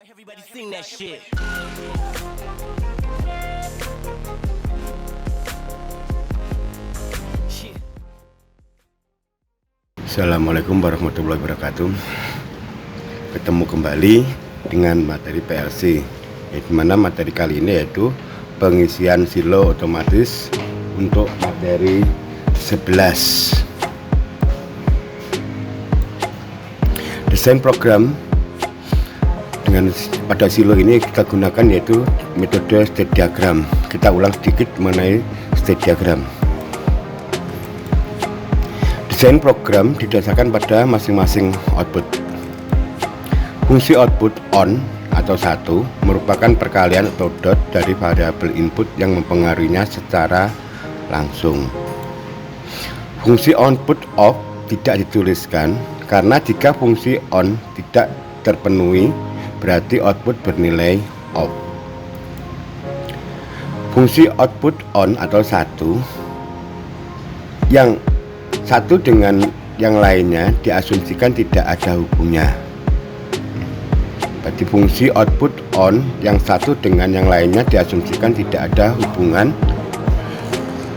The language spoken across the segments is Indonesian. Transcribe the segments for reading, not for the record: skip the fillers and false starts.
Everybody sing that shit. Shit. Assalamualaikum warahmatullahi wabarakatuh. Ketemu kembali dengan materi PLC, di mana materi kali ini yaitu pengisian silo otomatis untuk materi 11. Desain program dengan pada silo ini kita gunakan yaitu metode state diagram. Kita ulang sedikit mengenai state diagram. Desain program didasarkan pada masing-masing output. Fungsi output on atau 1 merupakan perkalian atau dot dari variabel input yang mempengaruhinya secara langsung. Fungsi output off tidak dituliskan karena jika fungsi on tidak terpenuhi berarti output bernilai off. Fungsi output on atau 1 yang satu dengan yang lainnya diasumsikan tidak ada hubungnya. Berarti fungsi output on yang satu dengan yang lainnya diasumsikan tidak ada hubungan.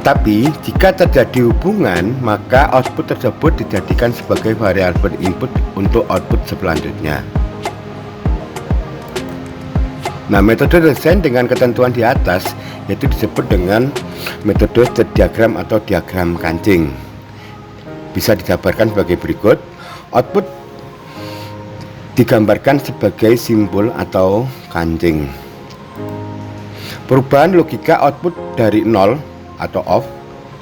Tapi jika terjadi hubungan, maka output tersebut dijadikan sebagai variabel input untuk output selanjutnya. Nah, metode desain dengan ketentuan di atas yaitu disebut dengan metode state diagram atau diagram kancing. Bisa digambarkan sebagai berikut. Output digambarkan sebagai simbol atau kancing. Perubahan logika output dari 0 atau off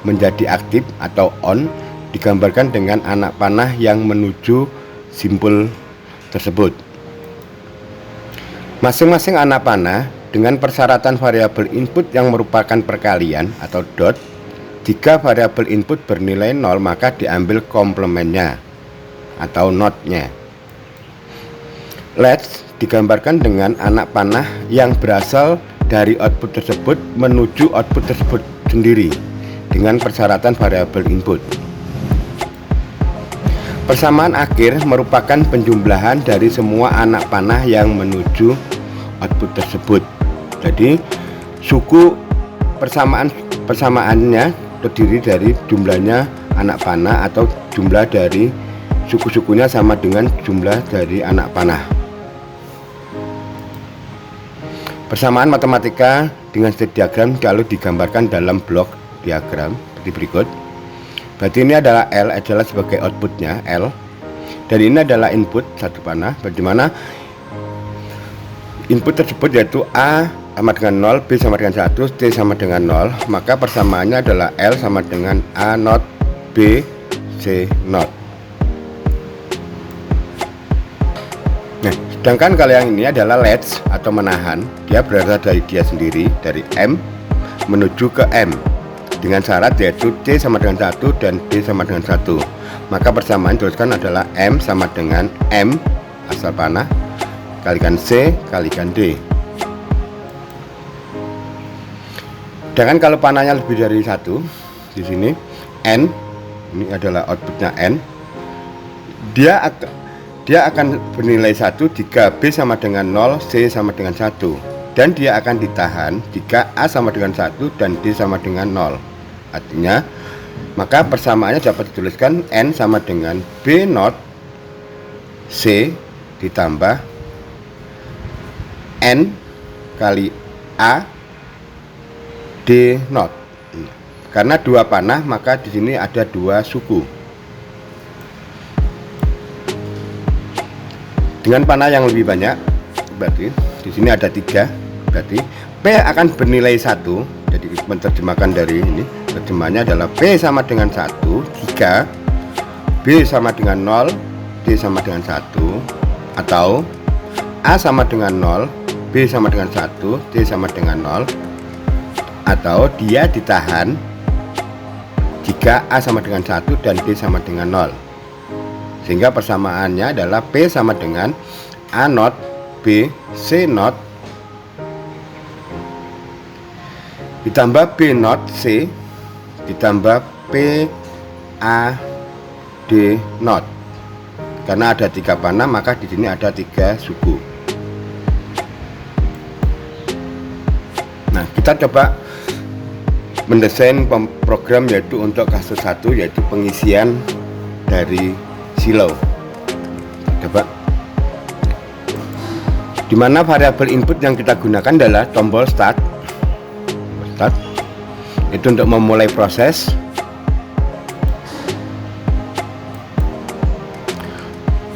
menjadi aktif atau on digambarkan dengan anak panah yang menuju simbol tersebut. Masing-masing anak panah dengan persyaratan variabel input yang merupakan perkalian atau dot. Jika variabel input bernilai 0 maka diambil komplemennya atau notnya. Let's digambarkan dengan anak panah yang berasal dari output tersebut menuju output tersebut sendiri dengan persyaratan variabel input. Persamaan akhir merupakan penjumlahan dari semua anak panah yang menuju output tersebut. Jadi suku persamaannya terdiri dari jumlahnya anak panah atau jumlah dari suku-sukunya sama dengan jumlah dari anak panah. Persamaan matematika dengan state diagram kalau digambarkan dalam blok diagram seperti berikut. Berarti ini adalah L adalah sebagai outputnya L, dan ini adalah input satu panah. Bagaimana input tersebut yaitu A sama dengan 0, B sama dengan 1, C sama dengan 0. Maka persamaannya adalah L sama dengan A not, B, C not. Nah, sedangkan kalau yang ini adalah latch atau menahan, dia berasal dari dia sendiri, dari M menuju ke M dengan syarat yaitu C sama dengan 1 dan D sama dengan 1. Maka persamaan dituliskan adalah M sama dengan M asal panah kalikan C kalikan D. Sedangkan kalau panahnya lebih dari 1, di sini N, ini adalah outputnya N, dia akan bernilai 1 jika B sama dengan 0, C sama dengan 1, dan dia akan ditahan jika A sama dengan 1 dan D sama dengan 0. Artinya maka persamaannya dapat dituliskan N sama dengan B not C ditambah N kali A D not. Karena dua panah maka di sini ada dua suku. Dengan panah yang lebih banyak, berarti di sini ada 3. Berarti P akan bernilai 1. Jadi menerjemahkan dari ini, terjemahnya adalah P sama dengan 1 jika B sama dengan 0, D sama dengan 1, atau A sama dengan 0, B sama dengan 1, D sama dengan 0, atau dia ditahan jika A sama dengan 1 dan D sama dengan 0. Sehingga persamaannya adalah P sama dengan A not, B, C not ditambah B not, C ditambah P, A, D not. Karena ada 3 panah maka di sini ada 3 suku. Nah, kita coba mendesain program yaitu untuk kasus 1, yaitu pengisian dari silo. Coba, dimana variabel input yang kita gunakan adalah tombol start itu untuk memulai proses,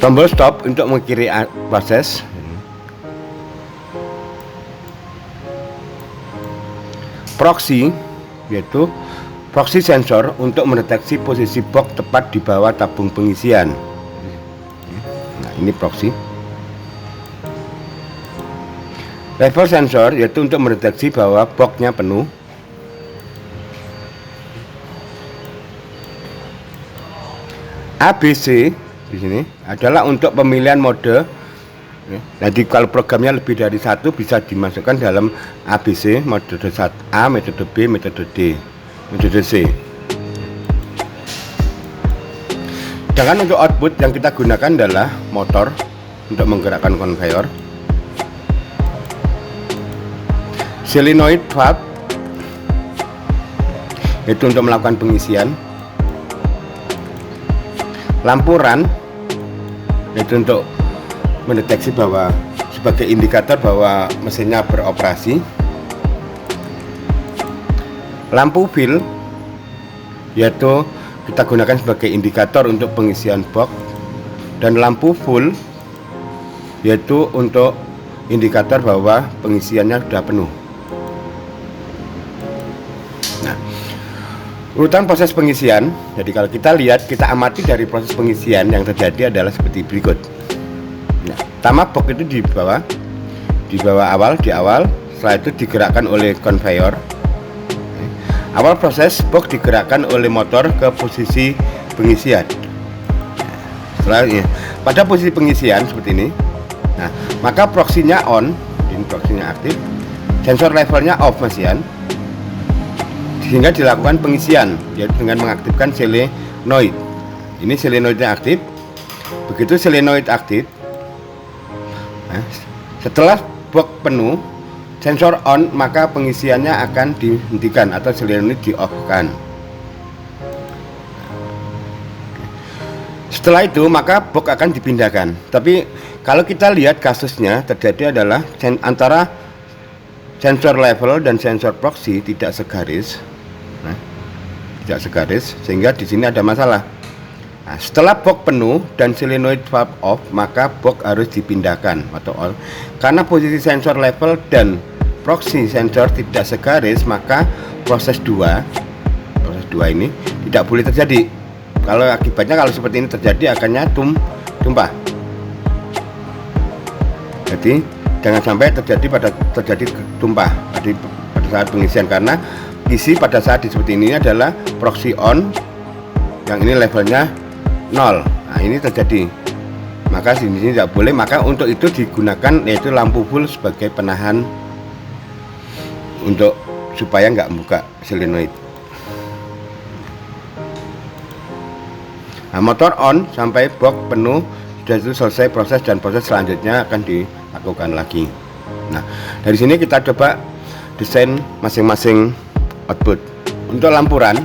tombol stop untuk mengakhiri proses, proxy yaitu proxy sensor untuk mendeteksi posisi box tepat di bawah tabung pengisian. Nah, ini proxy. Level sensor yaitu untuk mendeteksi bahwa boxnya penuh. ABC di sini adalah untuk pemilihan mode. Jadi kalau programnya lebih dari 1 bisa dimasukkan dalam ABC, metode A, metode B, metode D, metode C. Sedangkan untuk output yang kita gunakan adalah motor untuk menggerakkan konveyor, solenoid valve itu untuk melakukan pengisian, lampu run itu untuk mendeteksi bahwa sebagai indikator bahwa mesinnya beroperasi, lampu fill yaitu kita gunakan sebagai indikator untuk pengisian box, dan lampu full yaitu untuk indikator bahwa pengisiannya sudah penuh. Nah, urutan proses pengisian, jadi kalau kita lihat, kita amati dari proses pengisian yang terjadi adalah seperti berikut. Nah, pertama box itu di bawah awal, setelah itu digerakkan oleh konveyor. Awal proses box digerakkan oleh motor ke posisi pengisian. Setelahnya pada posisi pengisian seperti ini, nah maka proxy-nya on, ini proxy-nya aktif, sensor levelnya off masihan, sehingga dilakukan pengisian yaitu dengan mengaktifkan solenoid. Ini solenoidnya aktif. Begitu solenoid aktif, nah, setelah box penuh, sensor on, maka pengisiannya akan dihentikan atau solenoid di off-kan. Setelah itu maka box akan dipindahkan. Tapi kalau kita lihat kasusnya terjadi adalah antara sensor level dan sensor proxy tidak segaris. Nah, tidak segaris sehingga di sini ada masalah. Nah, setelah box penuh dan solenoid valve off, maka box harus dipindahkan atau on. Karena posisi sensor level dan proxy sensor tidak segaris, maka proses 2 ini tidak boleh terjadi. Kalau akibatnya kalau seperti ini terjadi akannya tumpah. Jadi jangan sampai terjadi tumpah pada saat pengisian, karena isi pada saat seperti ini adalah proxy on, yang ini levelnya 0. Nah, ini terjadi. Maka sini tidak boleh. Maka untuk itu digunakan yaitu lampu full sebagai penahan untuk supaya nggak buka solenoid. Nah, motor on sampai box penuh, sudah itu selesai proses, dan proses selanjutnya akan dilakukan lagi. Nah, dari sini kita coba desain masing-masing output. Untuk lampu run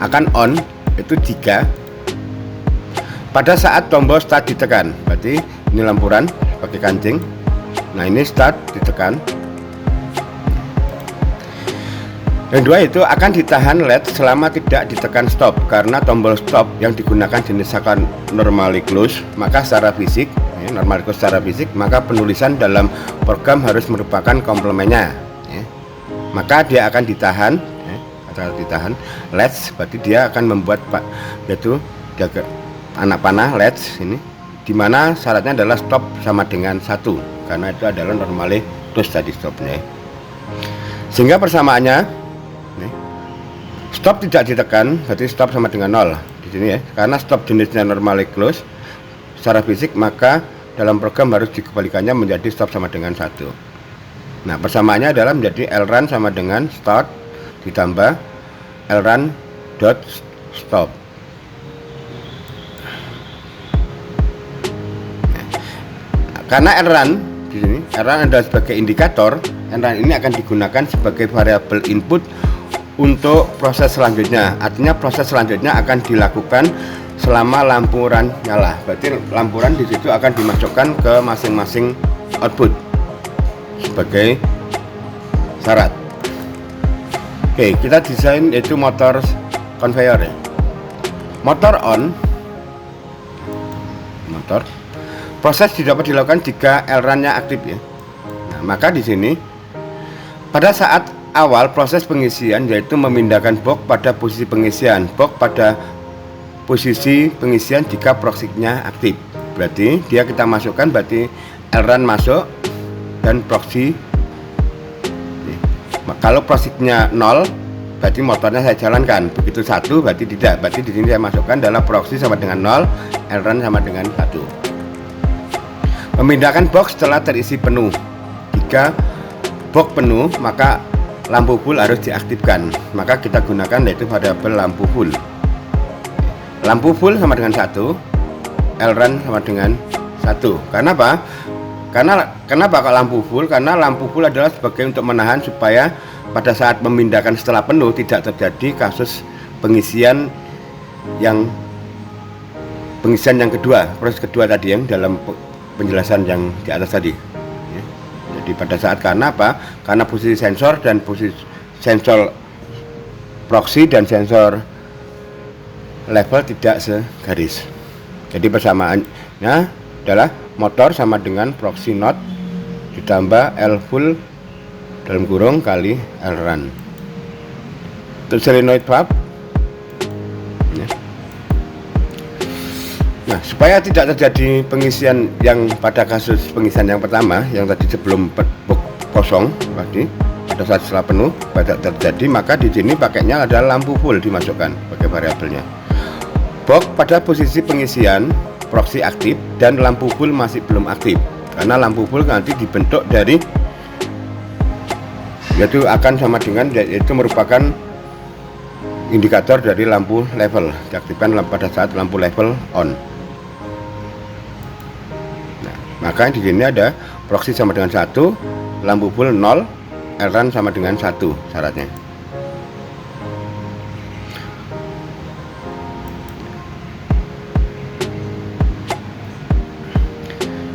akan on itu jika pada saat tombol start ditekan. Berarti ini lampu run pakai kancing. Nah, ini start ditekan. Yang kedua itu akan ditahan LED selama tidak ditekan stop, karena tombol stop yang digunakan jenis akan normally close, maka secara fisik, normally close secara fisik, maka penulisan dalam program harus merupakan komplemennya. Maka dia akan ditahan, ditahan LED, berarti dia akan membuat yaitu anak panah LED ini, dimana syaratnya adalah stop sama dengan 1, karena itu adalah normally close tadi stopnya. Sehingga persamaannya stop tidak ditekan, berarti stop sama dengan 0 di sini ya. Karena stop jenisnya normally close secara fisik, maka dalam program harus dikembalikannya menjadi stop sama dengan 1. Nah, persamaannya adalah menjadi lrun sama dengan start ditambah lrun dot stop. Karena lrun di sini run adalah sebagai indikator, run ini akan digunakan sebagai variabel input untuk proses selanjutnya. Artinya proses selanjutnya akan dilakukan selama lampu run nyala. Berarti lampu run di situ akan dimasukkan ke masing-masing output sebagai syarat. Oke, kita desain yaitu motor conveyor ya. Motor on, motor. Proses dapat dilakukan jika LRun-nya aktif ya. Nah, maka di sini pada saat awal proses pengisian yaitu memindahkan box pada posisi pengisian, box pada posisi pengisian jika proxy-nya aktif. Berarti dia kita masukkan, berarti LRun masuk dan proxy. Kalau proxy-nya 0 berarti motornya saya jalankan. Begitu 1 berarti tidak. Berarti di sini saya masukkan adalah proxy sama dengan 0, LRun sama dengan 1. Memindahkan box setelah terisi penuh. Jika box penuh maka lampu full harus diaktifkan. Maka kita gunakan yaitu variabel lampu full. Lampu full sama dengan 1, LRun sama dengan 1. Karena apa? Kenapa kalau lampu full? Karena lampu full adalah sebagai untuk menahan supaya pada saat memindahkan setelah penuh tidak terjadi kasus pengisian yang kedua, proses kedua tadi yang dalam penjelasan yang di atas tadi. Jadi pada saat karena apa? Karena posisi sensor dan posisi sensor proxy dan sensor level tidak segaris. Jadi persamaannya adalah motor sama dengan proxy not ditambah L full dalam kurung kali L run. Untuk solenoid valve ya. Nah, supaya tidak terjadi pengisian yang pada kasus pengisian yang pertama yang tadi sebelum box kosong tadi pada saat setelah penuh tidak terjadi, maka di sini pakainya adalah lampu full dimasukkan sebagai variabelnya. Box pada posisi pengisian proxy aktif dan lampu full masih belum aktif, karena lampu full nanti dibentuk dari yaitu akan sama dengan yaitu merupakan indikator dari lampu level diaktifkan pada saat lampu level on. Nah, maka di sini ada proxy sama dengan 1, lampu full 0, LRun sama dengan 1 syaratnya.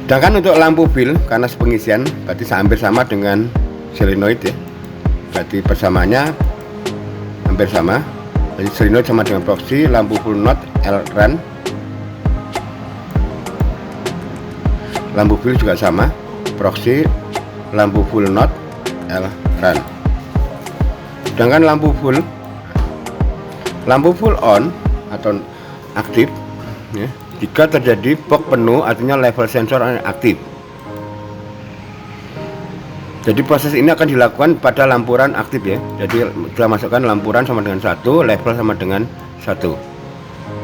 Sedangkan untuk lampu fill karena pengisian berarti hampir sama dengan solenoid ya. Berarti persamaannya hampir sama. Jadi solenoid sama dengan proxy, lampu full not LRun. Lampu fill juga sama, proxy, lampu full not LRun. Sedangkan lampu full on atau aktif ya, jika terjadi box penuh artinya level sensor aktif. Jadi proses ini akan dilakukan pada lampu run aktif ya. Jadi kita masukkan lampu run sama dengan 1, level sama dengan 1.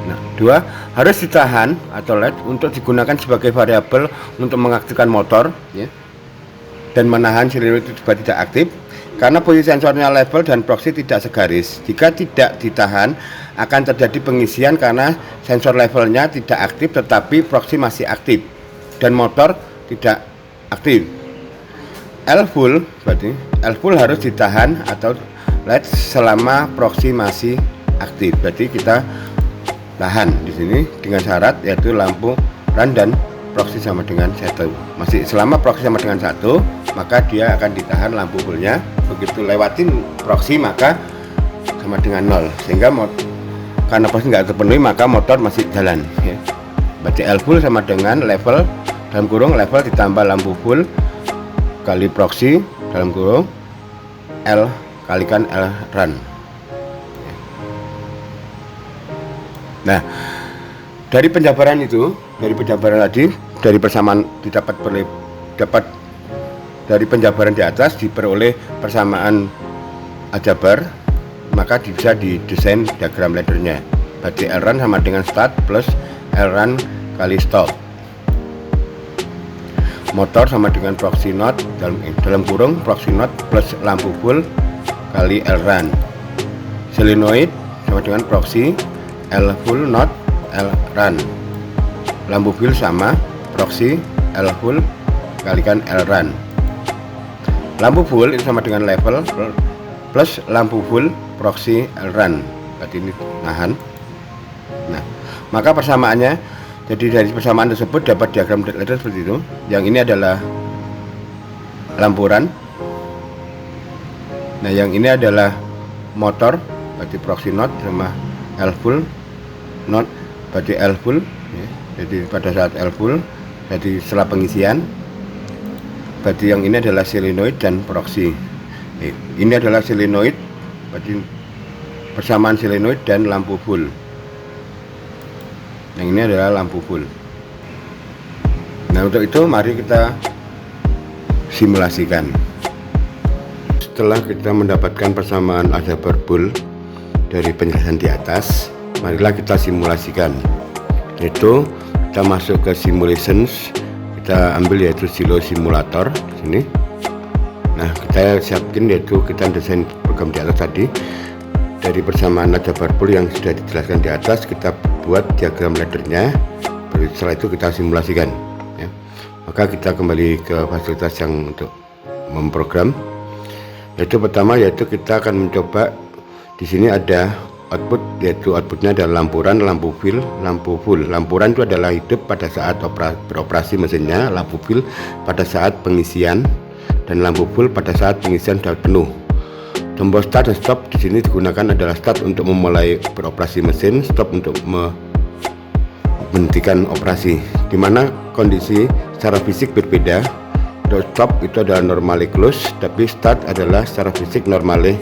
Nah, 2 harus ditahan atau LED untuk digunakan sebagai variabel untuk mengaktifkan motor ya, dan menahan solenoid itu supaya tidak aktif. Karena posisi sensornya level dan proxy tidak segaris. Jika tidak ditahan akan terjadi pengisian karena sensor levelnya tidak aktif tetapi proxy masih aktif dan motor tidak aktif. L full berarti L full harus ditahan atau LED selama proxy masih aktif. Berarti kita tahan di sini dengan syarat yaitu lampu run dan proxy sama dengan 1. Masih selama proxy sama dengan 1, maka dia akan ditahan lampu fullnya. Begitu lewatin proxy maka sama dengan 0, sehingga karena proxy nggak terpenuhi maka motor masih jalan ya. Berarti L full sama dengan level dalam kurung level ditambah lampu full kali proxy dalam kurung L kalikan L run. Nah, dari penjabaran itu, dari penjabaran tadi, dari persamaan dapat dari penjabaran di atas diperoleh persamaan aljabar, maka bisa didesain diagram laddernya. Berarti L run sama dengan start plus L run kali stop. Motor sama dengan proxy not dalam kurung proxy not plus lampu full kali L run. Solenoid sama dengan proxy L full not L run. Lampu full sama proxy L full kalikan LRun. Lampu full itu sama dengan level plus lampu full proxy LRun. Tadi ini nahan. Nah, maka persamaannya, jadi dari persamaan tersebut dapat diagram ladder seperti itu. Yang ini adalah lampu run. Nah, yang ini adalah motor, berarti proxy node sama L full node, berarti L full ya. Jadi pada saat L full, jadi setelah pengisian, berarti yang ini adalah solenoid dan proxy. Ini adalah solenoid, berarti persamaan solenoid dan lampu full. Yang ini adalah lampu full. Nah, untuk itu mari kita simulasikan. Setelah kita mendapatkan persamaan aljabar Boole dari penjelasan di atas, marilah kita simulasikan. Yaitu kita masuk ke simulations, kita ambil yaitu silo simulator sini. Nah, kita siapkan yaitu kita desain program di atas tadi. Dari persamaan aljabar Boole yang sudah dijelaskan di atas, kita buat diagram laddernya. Setelah itu kita simulasikan ya. Maka kita kembali ke fasilitas yang untuk memprogram. Yaitu pertama, yaitu kita akan mencoba di sini ada output, yaitu outputnya adalah lampu run, lampu full, lampu full. Lampu run itu adalah hidup pada saat beroperasi mesinnya, lampu full pada saat pengisian, dan lampu full pada saat pengisian sudah penuh. Tombol start dan stop di sini digunakan adalah start untuk memulai beroperasi mesin, stop untuk menghentikan operasi. Dimana kondisi secara fisik berbeda. Untuk stop itu adalah normally close, tapi start adalah secara fisik normally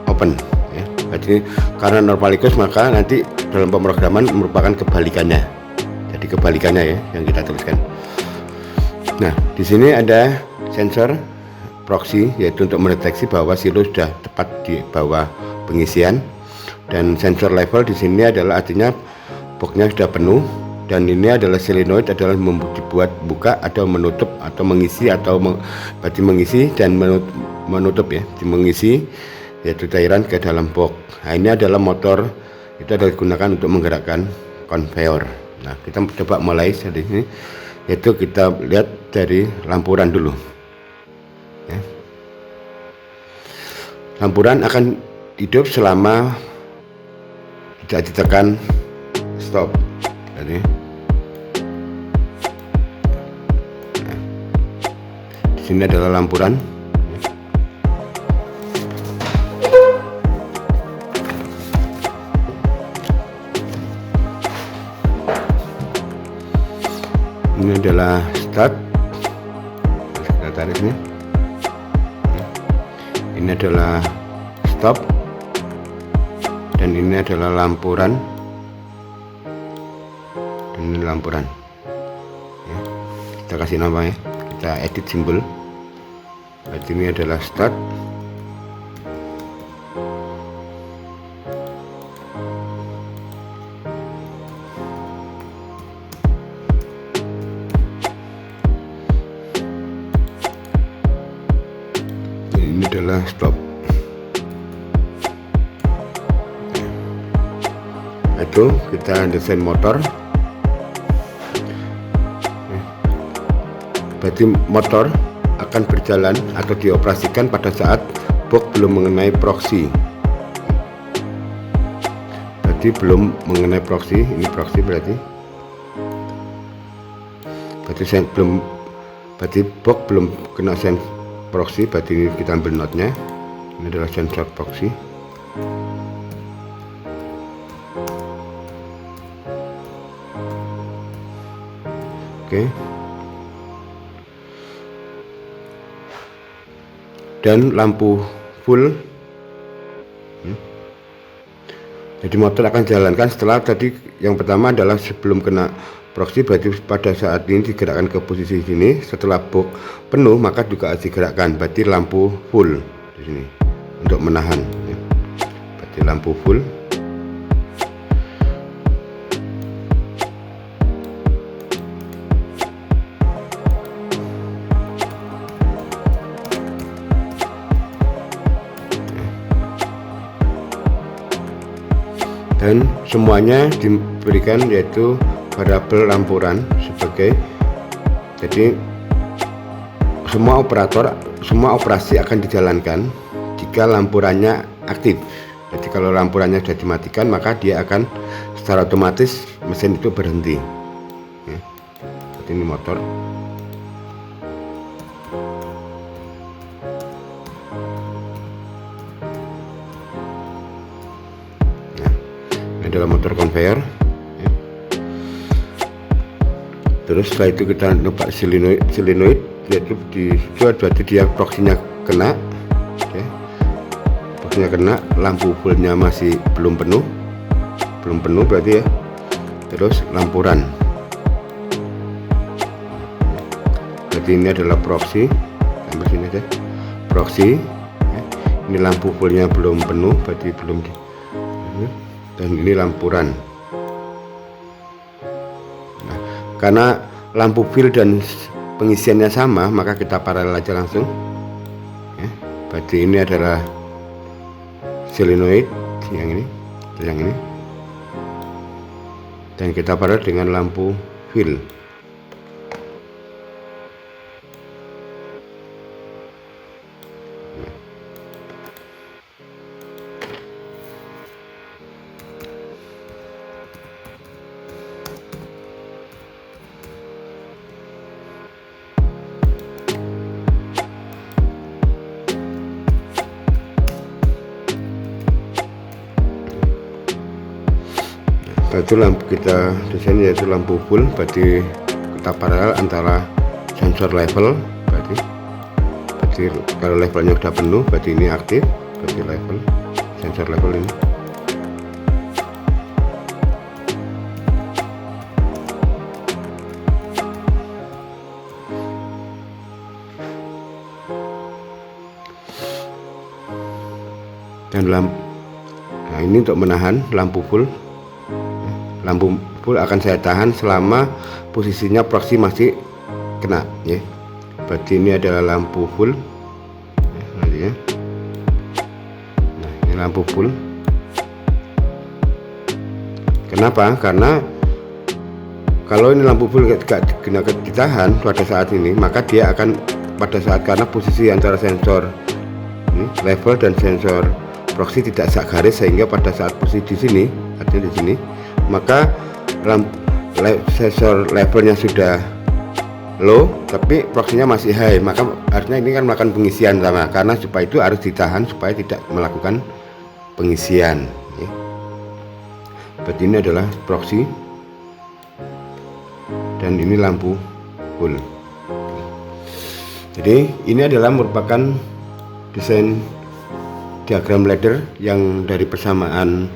open ya. Jadi karena normally close, maka nanti dalam pemrograman merupakan kebalikannya. Jadi kebalikannya ya yang kita tuliskan. Nah, di sini ada sensor proxy, yaitu untuk mendeteksi bahwa silo sudah tepat di bawah pengisian, dan sensor level di sini adalah artinya boxnya sudah penuh. Dan ini adalah solenoid, adalah dibuat buka atau menutup atau mengisi atau berarti mengisi dan menutup ya, mengisi yaitu cairan ke dalam box. Nah, ini adalah motor, itu adalah digunakan untuk menggerakkan konveyor. Nah, kita coba mulai dari sini, yaitu kita lihat dari lampu run dulu ya. Lampu run akan hidup selama tidak ditekan stop. Jadi di sini adalah lampu run. Ini adalah start. Kita tarik ini. Ini adalah stop. Dan ini adalah lampu run. Ini lampu run ya. Kita kasih nama ya, kita edit simbol. Berarti ini adalah start. Ini adalah stop. Itu kita desain motor. Berarti motor akan berjalan atau dioperasikan pada saat box belum mengenai proxy. Berarti belum mengenai proxy, ini proxy berarti saya belum, berarti box belum kena sensor proxy, berarti ini kita ambil notnya. Ini adalah sensor proxy. Oke. Dan lampu full. Jadi motor akan jalankan setelah tadi yang pertama adalah sebelum kena proxy, berarti pada saat ini digerakkan ke posisi sini. Setelah box penuh maka juga harus digerakkan, berarti lampu full di sini untuk menahan ya. Berarti lampu full. Dan semuanya diberikan yaitu variabel lampu run sebagai, jadi semua operasi akan dijalankan jika lampurannya aktif. Jadi kalau lampurannya sudah dimatikan, maka dia akan secara otomatis mesin itu berhenti. Ya. Seperti ini motor. Nah, ini adalah motor conveyor. Ya. Terus setelah itu kita nyoba solenoid, yaitu berarti dia proksinya kena. Oke. Proksinya kena, lampu fullnya masih belum penuh berarti ya. Terus lampuran, berarti ini adalah proksi. Sampai sini aja proksi ya. Ini lampu fullnya belum penuh, berarti belum di, dan ini lampuran. Nah, karena lampu fill dan pengisiannya sama, maka kita paralel aja langsung ya. Berarti ini adalah solenoid yang ini dan kita paralel dengan lampu fill. Itu lampu kita desain yaitu lampu full, berarti kita paralel antara sensor level, berarti kalau levelnya sudah penuh berarti ini aktif, berarti level sensor level ini. Dan nah ini untuk menahan lampu full. Lampu full akan saya tahan selama posisinya proksi masih kena ya. Berarti ini adalah lampu full ya. Nah, ini lampu full. Kenapa? Karena kalau ini lampu full tidak ditahan pada saat ini, maka dia akan pada saat, karena posisi antara sensor ini, level dan sensor proksi tidak garis, sehingga pada saat posisi di sini, artinya di sini, maka sensor levelnya sudah low tapi proksinya masih high, maka artinya ini kan melakukan pengisian sama, karena supaya itu harus ditahan supaya tidak melakukan pengisian ya. Berarti ini adalah proksi dan ini lampu full. Jadi ini adalah merupakan desain diagram ladder yang dari persamaan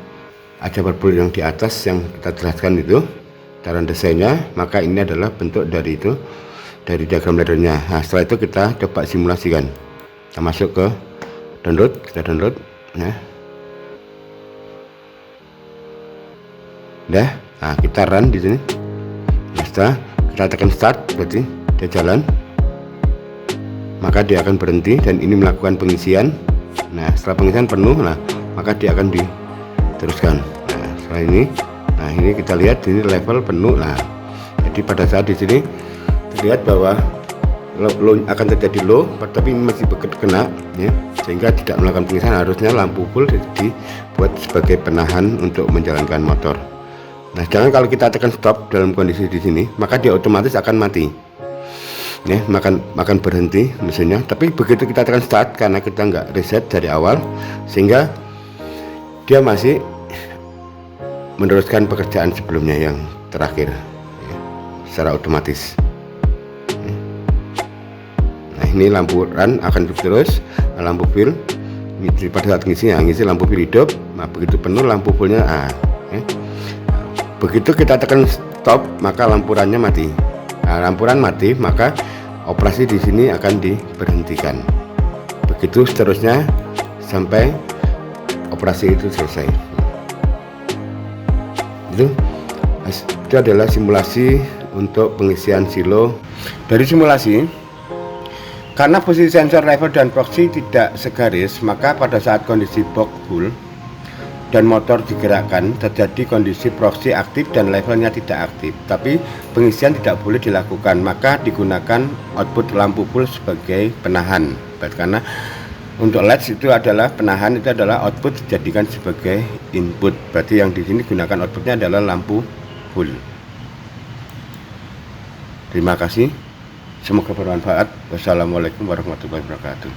aljabar Boolean yang di atas yang kita jelaskan itu cara desainnya, maka ini adalah bentuk dari itu, dari diagram laddernya. Nah, setelah itu kita coba simulasikan. Kita masuk ke download, kita download ya. Nah, kita run di sini. Nah, setelah kita tekan start, berarti dia jalan, maka dia akan berhenti dan ini melakukan pengisian. Nah, setelah pengisian penuh, nah maka dia akan diteruskan. Nah, setelah ini, nah ini kita lihat ini level penuh. Nah, jadi pada saat di sini terlihat bahwa low akan terjadi low, tapi ini masih kena ya, sehingga tidak melakukan pengisian. Harusnya lampu full dibuat sebagai penahan untuk menjalankan motor. Nah, jangan kalau kita tekan stop dalam kondisi di sini, maka dia otomatis akan mati. Ya, makan berhenti mesinnya. Tapi begitu kita tekan start, karena kita nggak reset dari awal, sehingga dia masih meneruskan pekerjaan sebelumnya yang terakhir ya, secara otomatis ya. Nah, ini lampu run akan terus, lampu fill ini pada saat ngisi lampu fill hidup. Nah, begitu penuh lampu fullnya ya. Begitu kita tekan stop, maka lampurannya mati. Nah, lampuran mati, maka operasi di sini akan diberhentikan. Begitu seterusnya sampai operasi itu selesai. Itu adalah simulasi untuk pengisian silo. Dari simulasi, karena posisi sensor level dan proxy tidak segaris, maka pada saat kondisi box full, dan motor digerakkan, terjadi kondisi proxy aktif dan levelnya tidak aktif, tapi pengisian tidak boleh dilakukan, maka digunakan output lampu full sebagai penahan. Karena untuk LED itu adalah penahan, itu adalah output dijadikan sebagai input. Berarti yang di sini gunakan outputnya adalah lampu full. Terima kasih. Semoga bermanfaat. Wassalamualaikum warahmatullahi wabarakatuh.